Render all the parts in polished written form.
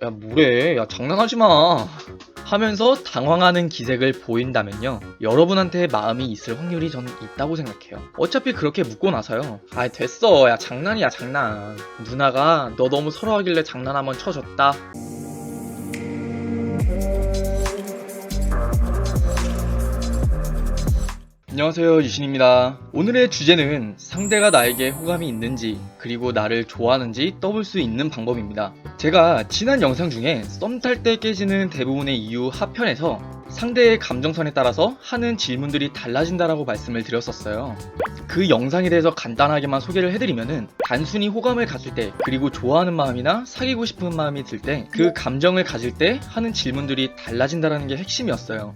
야, 뭐래? 야, 장난하지 마. 하면서 당황하는 기색을 보인다면요, 여러분한테 마음이 있을 확률이 전 있다고 생각해요. 어차피 그렇게 묻고 나서요, 아 됐어, 야 장난이야 장난, 누나가 너 너무 서러워하길래 장난 한번 쳐줬다. 안녕하세요, 유신입니다. 오늘의 주제는 상대가 나에게 호감이 있는지, 그리고 나를 좋아하는지 떠볼 수 있는 방법입니다. 제가 지난 영상 중에 썸 탈 때 깨지는 대부분의 이유 하편에서 상대의 감정선에 따라서 하는 질문들이 달라진다라고 말씀을 드렸었어요. 그 영상에 대해서 간단하게만 소개를 해드리면은, 단순히 호감을 가질 때, 그리고 좋아하는 마음이나 사귀고 싶은 마음이 들 때, 그 감정을 가질 때 하는 질문들이 달라진다라는 게 핵심이었어요.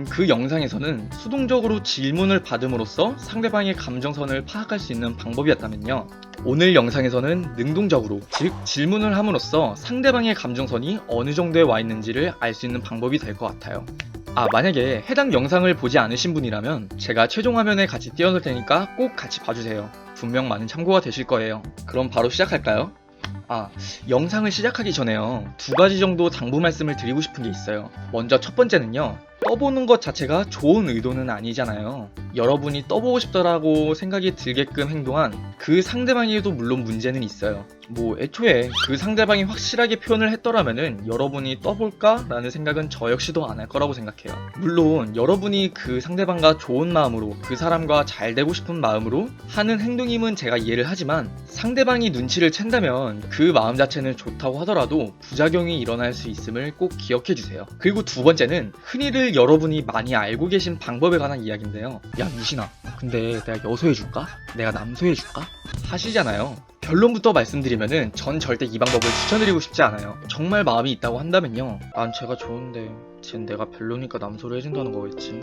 그 영상에서는 수동적으로 질문을 받음으로써 상대방의 감정선을 파악할 수 있는 방법이었다면요, 오늘 영상에서는 능동적으로, 즉 질문을 함으로써 상대방의 감정선이 어느 정도에 와 있는지를 알 수 있는 방법이 될 것 같아요. 만약에 해당 영상을 보지 않으신 분이라면 제가 최종 화면에 같이 띄워놓을 테니까 꼭 같이 봐주세요. 분명 많은 참고가 되실 거예요. 그럼 바로 시작할까요? 영상을 시작하기 전에요, 두 가지 정도 당부 말씀을 드리고 싶은 게 있어요. 먼저 첫 번째는요, 떠보는 것 자체가 좋은 의도는 아니잖아요. 여러분이 떠보고 싶다라고 생각이 들게끔 행동한 그 상대방에게도 물론 문제는 있어요. 애초에 그 상대방이 확실하게 표현을 했더라면은 여러분이 떠볼까? 라는 생각은 저 역시도 안 할 거라고 생각해요. 물론 여러분이 그 상대방과 좋은 마음으로, 그 사람과 잘 되고 싶은 마음으로 하는 행동임은 제가 이해를 하지만, 상대방이 눈치를 챈다면 그 마음 자체는 좋다고 하더라도 부작용이 일어날 수 있음을 꼭 기억해 주세요. 그리고 두 번째는 흔히들 여러분이 많이 알고 계신 방법에 관한 이야기인데요. 야 유신아, 근데 내가 여소해줄까? 내가 남소해줄까? 하시잖아요. 결론부터 말씀드리면은 전 절대 이 방법을 추천드리고 싶지 않아요. 정말 마음이 있다고 한다면요, 난 제가 좋은데 쟨 내가 별로니까 남소를 해준다는 거겠지,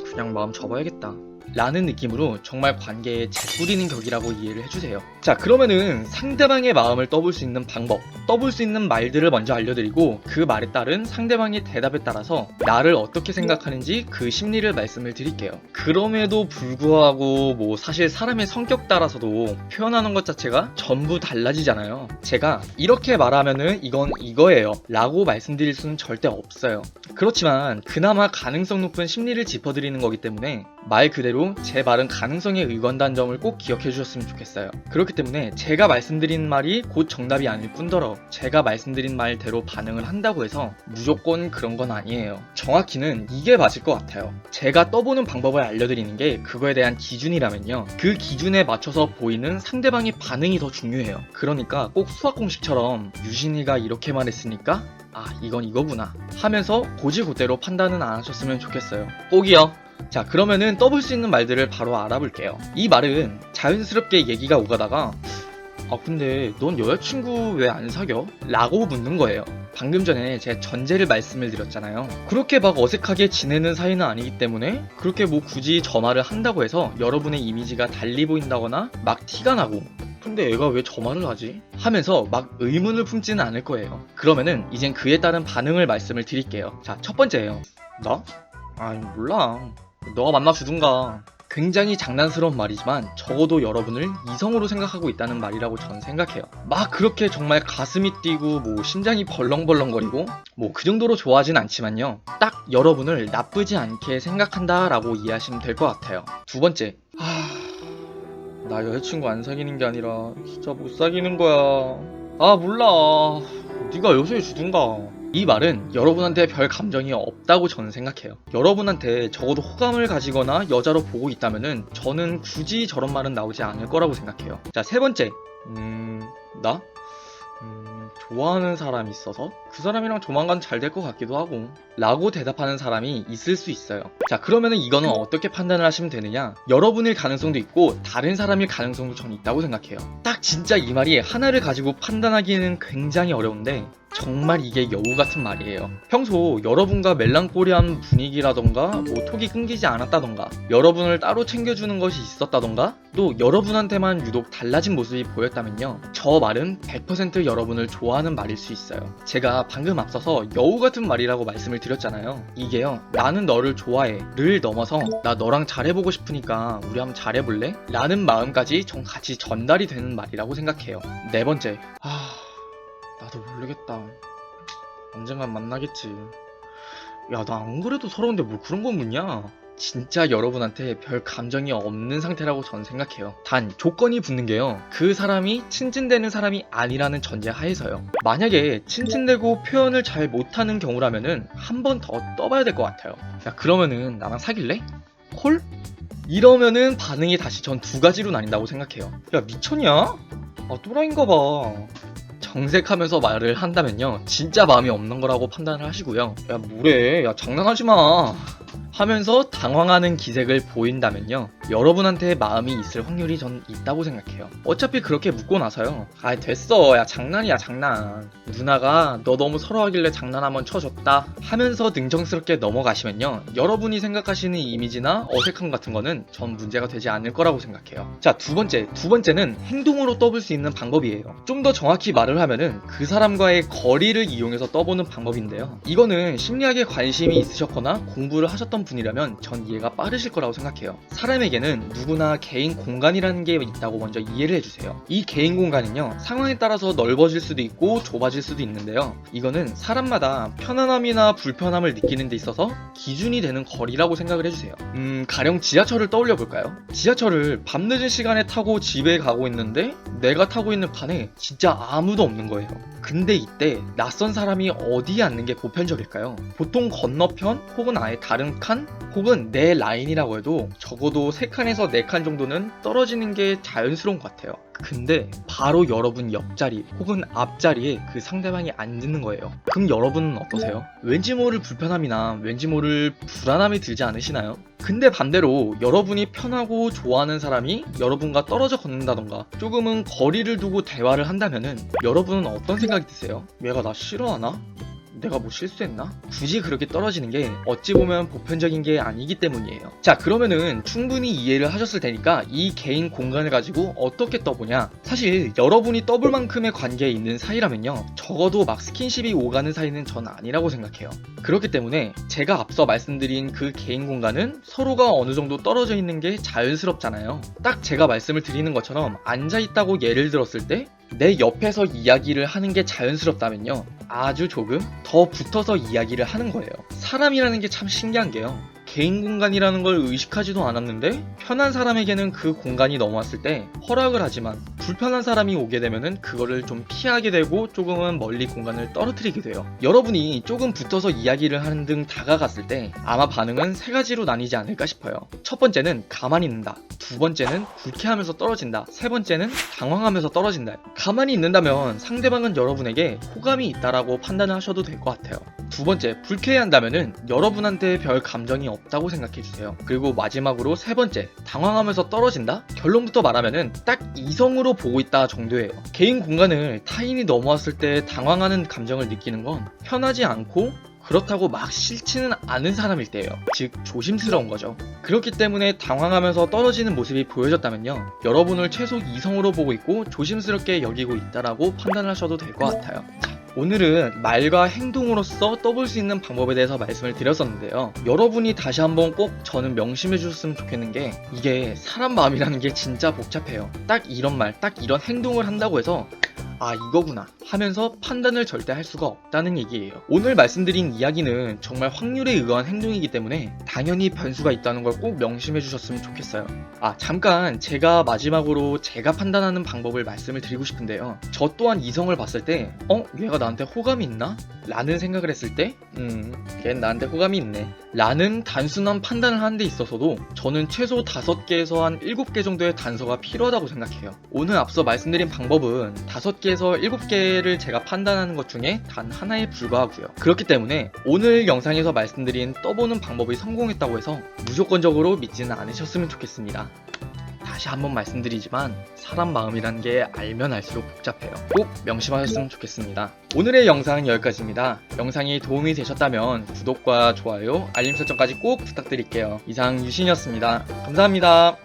그냥 마음 접어야겠다 라는 느낌으로 정말 관계에 재뿌리는 격이라고 이해를 해주세요. 자, 그러면은 상대방의 마음을 떠볼 수 있는 방법, 떠볼 수 있는 말들을 먼저 알려드리고, 그 말에 따른 상대방의 대답에 따라서 나를 어떻게 생각하는지 그 심리를 말씀을 드릴게요. 그럼에도 불구하고 사실 사람의 성격 따라서도 표현하는 것 자체가 전부 달라지잖아요. 제가 이렇게 말하면은 이건 이거예요 라고 말씀드릴 수는 절대 없어요. 그렇지만 그나마 가능성 높은 심리를 짚어드리는 거기 때문에 말 그대로 제 말은 가능성에 의건다는 점을 꼭 기억해 주셨으면 좋겠어요. 그렇기 때문에 제가 말씀드린 말이 곧 정답이 아닐 뿐더러 제가 말씀드린 말대로 반응을 한다고 해서 무조건 그런 건 아니에요. 정확히는 이게 맞을 것 같아요. 제가 떠보는 방법을 알려드리는 게 그거에 대한 기준이라면요, 그 기준에 맞춰서 보이는 상대방의 반응이 더 중요해요. 그러니까 꼭 수학 공식처럼 유신이가 이렇게 말했으니까 이건 이거구나 하면서 고지고대로 판단은 안 하셨으면 좋겠어요. 꼭이요. 자, 그러면은 떠볼 수 있는 말들을 바로 알아볼게요. 이 말은 자연스럽게 얘기가 오가다가 근데 넌 여자친구 왜 안 사겨? 라고 묻는 거예요. 방금 전에 제 전제를 말씀을 드렸잖아요. 그렇게 막 어색하게 지내는 사이는 아니기 때문에 그렇게 굳이 저 말을 한다고 해서 여러분의 이미지가 달리 보인다거나 막 티가 나고, 근데 애가 왜 저 말을 하지? 하면서 막 의문을 품지는 않을 거예요. 그러면은 이젠 그에 따른 반응을 말씀을 드릴게요. 자, 첫 번째예요. 나? 몰라. 너가 만나주든가. 굉장히 장난스러운 말이지만 적어도 여러분을 이성으로 생각하고 있다는 말이라고 저는 생각해요. 막 그렇게 정말 가슴이 뛰고 심장이 벌렁벌렁거리고 그 정도로 좋아하진 않지만요, 딱 여러분을 나쁘지 않게 생각한다 라고 이해하시면 될 것 같아요. 두 번째, 나 여자친구 안 사귀는 게 아니라 진짜 못 사귀는 거야. 몰라. 네가 여소해 주든가. 이 말은 여러분한테 별 감정이 없다고 저는 생각해요. 여러분한테 적어도 호감을 가지거나 여자로 보고 있다면은 저는 굳이 저런 말은 나오지 않을 거라고 생각해요. 자, 세 번째, 나? 좋아하는 사람이 있어서 그 사람이랑 조만간 잘 될 것 같기도 하고 라고 대답하는 사람이 있을 수 있어요. 자, 그러면은 이거는 어떻게 판단을 하시면 되느냐, 여러분일 가능성도 있고 다른 사람일 가능성도 저는 있다고 생각해요. 딱 진짜 이 말이 하나를 가지고 판단하기에는 굉장히 어려운데 정말 이게 여우 같은 말이에요. 평소 여러분과 멜랑콜리한 분위기라던가 톡이 끊기지 않았다던가 여러분을 따로 챙겨주는 것이 있었다던가 또 여러분한테만 유독 달라진 모습이 보였다면요, 저 말은 100% 여러분을 좋아하는 말일 수 있어요. 제가 방금 앞서서 여우 같은 말이라고 말씀을 드렸잖아요. 이게요, 나는 너를 좋아해 를 넘어서 나 너랑 잘해보고 싶으니까 우리 한번 잘해볼래? 라는 마음까지 전 같이 전달이 되는 말이라고 생각해요. 네 번째, 나도 모르겠다. 언젠간 만나겠지. 야, 나 안 그래도 서러운데 뭘 그런 건 묻냐? 진짜 여러분한테 별 감정이 없는 상태라고 전 생각해요. 단 조건이 붙는 게요, 그 사람이 친친대는 사람이 아니라는 전제 하에서요. 만약에 친친대고 표현을 잘 못하는 경우라면은 한 번 더 떠봐야 될 것 같아요. 야, 그러면은 나랑 사귈래? 콜? 이러면은 반응이 다시 전 두 가지로 나뉜다고 생각해요. 야, 미쳤냐? 아, 또라이인가 봐. 정색하면서 말을 한다면요, 진짜 마음이 없는 거라고 판단을 하시고요. 야, 뭐래? 야, 장난하지 마. 하면서 당황하는 기색을 보인다면요, 여러분한테 마음이 있을 확률이 전 있다고 생각해요. 어차피 그렇게 묻고 나서요, 아, 됐어. 야, 장난이야, 장난. 누나가 너 너무 서러워하길래 장난 한번 쳐줬다 하면서 능정스럽게 넘어가시면요, 여러분이 생각하시는 이미지나 어색함 같은 거는 전 문제가 되지 않을 거라고 생각해요. 자, 두 번째는 행동으로 떠볼 수 있는 방법이에요. 좀 더 정확히 말을 하면은 그 사람과의 거리를 이용해서 떠보는 방법인데요, 이거는 심리학에 관심이 있으셨거나 공부를 하셨던 분이라면 전 이해가 빠르실 거라고 생각해요. 사람에게는 누구나 개인 공간이라는 게 있다고 먼저 이해를 해주세요. 이 개인 공간은요, 상황에 따라서 넓어질 수도 있고 좁아질 수도 있는데요, 이거는 사람마다 편안함이나 불편함을 느끼는 데 있어서 기준이 되는 거리라고 생각을 해주세요. 가령 지하철을 떠올려 볼까요? 지하철을 밤늦은 시간에 타고 집에 가고 있는데 내가 타고 있는 칸에 진짜 아무도 없는 거예요. 근데 이때 낯선 사람이 어디에 앉는 게 보편적일까요? 보통 건너편 혹은 아예 다른 칸 혹은 내 라인이라고 해도 적어도 3칸에서 4칸 정도는 떨어지는 게 자연스러운 것 같아요. 근데 바로 여러분 옆자리 혹은 앞자리에 그 상대방이 앉는 거예요. 그럼 여러분은 어떠세요? 왠지 모를 불편함이나 왠지 모를 불안함이 들지 않으시나요? 근데 반대로 여러분이 편하고 좋아하는 사람이 여러분과 떨어져 걷는다던가 조금은 거리를 두고 대화를 한다면은 여러분은 어떤 생각이 드세요? 얘가 나 싫어하나? 내가 뭐 실수했나? 굳이 그렇게 떨어지는 게 어찌 보면 보편적인 게 아니기 때문이에요. 자, 그러면은 충분히 이해를 하셨을 테니까 이 개인 공간을 가지고 어떻게 떠보냐? 사실 여러분이 떠볼 만큼의 관계에 있는 사이라면요, 적어도 막 스킨십이 오가는 사이는 전 아니라고 생각해요. 그렇기 때문에 제가 앞서 말씀드린 그 개인 공간은 서로가 어느 정도 떨어져 있는 게 자연스럽잖아요. 딱 제가 말씀을 드리는 것처럼 앉아있다고 예를 들었을 때 내 옆에서 이야기를 하는 게 자연스럽다면요, 아주 조금 더 붙어서 이야기를 하는 거예요. 사람이라는 게 참 신기한 게요, 개인 공간이라는 걸 의식하지도 않았는데 편한 사람에게는 그 공간이 넘어왔을 때 허락을 하지만 불편한 사람이 오게 되면은 그거를 좀 피하게 되고 조금은 멀리 공간을 떨어뜨리게 돼요. 여러분이 조금 붙어서 이야기를 하는 등 다가갔을 때 아마 반응은 3가지로 나뉘지 않을까 싶어요. 첫 번째는 가만히 있는다, 두 번째는 불쾌하면서 떨어진다, 세 번째는 당황하면서 떨어진다. 가만히 있는다면 상대방은 여러분에게 호감이 있다라고 판단을 하셔도 될 것 같아요. 두 번째, 불쾌해한다면은 여러분한테 별 감정이 없다고 생각해주세요. 그리고 마지막으로 세 번째, 당황하면서 떨어진다? 결론부터 말하면은 딱 이성으로 보고 있다 정도예요. 개인 공간을 타인이 넘어왔을 때 당황하는 감정을 느끼는 건 편하지 않고 그렇다고 막 싫지는 않은 사람일 때예요. 즉 조심스러운 거죠. 그렇기 때문에 당황하면서 떨어지는 모습이 보여졌다면요, 여러분을 최소 이성으로 보고 있고 조심스럽게 여기고 있다라고 판단을 하셔도 될 것 같아요. 오늘은 말과 행동으로서 떠볼 수 있는 방법에 대해서 말씀을 드렸었는데요, 여러분이 다시 한번 꼭 저는 명심해 주셨으면 좋겠는 게, 이게 사람 마음이라는 게 진짜 복잡해요. 딱 이런 말, 딱 이런 행동을 한다고 해서 아, 이거구나 하면서 판단을 절대 할 수가 없다는 얘기예요. 오늘 말씀드린 이야기는 정말 확률에 의한 행동이기 때문에 당연히 변수가 있다는 걸 꼭 명심해 주셨으면 좋겠어요. 아, 잠깐 제가 마지막으로 제가 판단하는 방법을 말씀을 드리고 싶은데요, 저 또한 이성을 봤을 때 얘가 나한테 호감이 있나? 라는 생각을 했을 때 걔는 나한테 호감이 있네 라는 단순한 판단을 하는 데 있어서도 저는 최소 5개에서 한 7개 정도의 단서가 필요하다고 생각해요. 오늘 앞서 말씀드린 방법은 5개에서 7개를 제가 판단하는 것 중에 단 하나에 불과하고요. 그렇기 때문에 오늘 영상에서 말씀드린 떠보는 방법이 성공했다고 해서 무조건적으로 믿지는 않으셨으면 좋겠습니다. 다시 한번 말씀드리지만 사람 마음이란 게 알면 알수록 복잡해요. 꼭 명심하셨으면 좋겠습니다. 오늘의 영상은 여기까지입니다. 영상이 도움이 되셨다면 구독과 좋아요, 알림 설정까지 꼭 부탁드릴게요. 이상 유신이었습니다. 감사합니다.